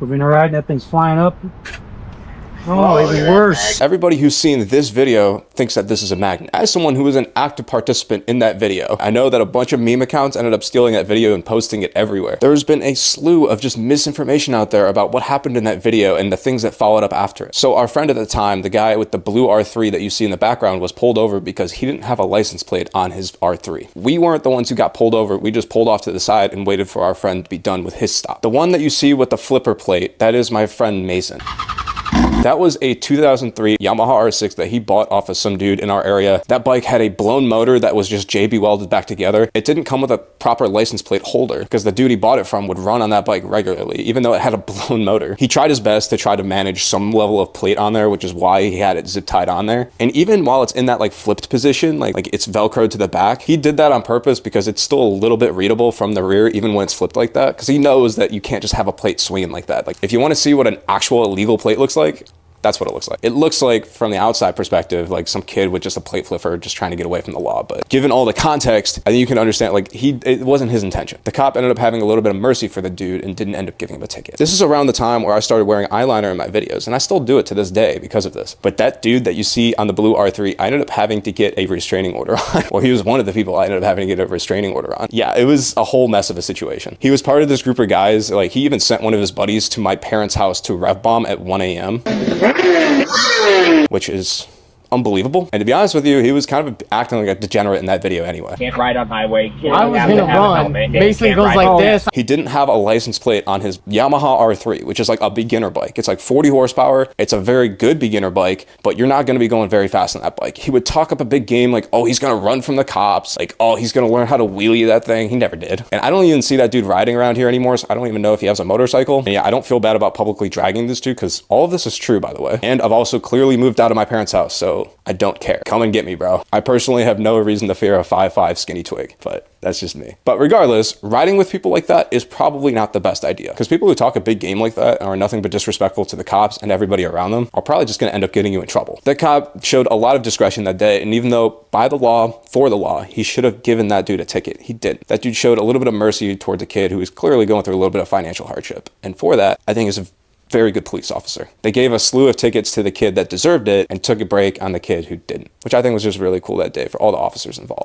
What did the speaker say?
We've been riding, that thing's flying up. Oh, even worse. Everybody who's seen this video thinks that this is a magnet. As someone who was an active participant in that video, I know that a bunch of meme accounts ended up stealing that video and posting it everywhere. There's been a slew of just misinformation out there about what happened in that video and the things that followed up after it. So our friend at the time, the guy with the blue R3 that you see in the background, was pulled over because he didn't have a license plate on his R3. We weren't the ones who got pulled over. We just pulled off to the side and waited for our friend to be done with his stop. The one that you see with the flipper plate, that is my friend Mason. That was a 2003 Yamaha R6 that he bought off of some dude in our area. That bike had a blown motor that was just JB welded back together. It didn't come with a proper license plate holder because the dude he bought it from would run on that bike regularly, even though it had a blown motor. He tried his best to try to manage some level of plate on there, which is why he had it zip tied on there. And even while it's in that like flipped position, like it's Velcroed to the back, he did that on purpose because it's still a little bit readable from the rear, even when it's flipped like that, because he knows that you can't just have a plate swinging like that. Like if you want to see what an actual illegal plate looks like, that's what it looks like. It looks like, from the outside perspective, like some kid with just a plate flipper just trying to get away from the law. But given all the context, I think you can understand, like, it wasn't his intention. The cop ended up having a little bit of mercy for the dude and didn't end up giving him a ticket. This is around the time where I started wearing eyeliner in my videos, and I still do it to this day because of this. But that dude that you see on the blue R3, I ended up having to get a restraining order on. Well, he was one of the people I ended up having to get a restraining order on. Yeah, it was a whole mess of a situation. He was part of this group of guys. Like, he even sent one of his buddies to my parents' house to rev bomb at 1 a.m. which is unbelievable. And to be honest with you, he was kind of acting like a degenerate in that video anyway. Can't ride on highway. I was gonna run. Basically goes like this. He didn't have a license plate on his Yamaha R3, which is like a beginner bike. It's like 40 horsepower. It's a very good beginner bike, but you're not gonna be going very fast on that bike. He would talk up a big game like, oh, he's gonna run from the cops. Like, oh, he's gonna learn how to wheelie that thing. He never did. And I don't even see that dude riding around here anymore, so I don't even know if he has a motorcycle. And yeah, I don't feel bad about publicly dragging this dude because all of this is true, by the way. And I've also clearly moved out of my parents' house, so I don't care. Come and get me, bro. I personally have no reason to fear a 5'5" skinny twig, but that's just me. But regardless, riding with people like that is probably not the best idea, because people who talk a big game like that are nothing but disrespectful to the cops and everybody around them are probably just going to end up getting you in trouble. That cop showed a lot of discretion that day, and even though by the law, for the law, he should have given that dude a ticket, he didn't. That dude showed a little bit of mercy towards a kid who was clearly going through a little bit of financial hardship, and for that, I think is a very good police officer. They gave a slew of tickets to the kid that deserved it and took a break on the kid who didn't, which I think was just really cool that day for all the officers involved.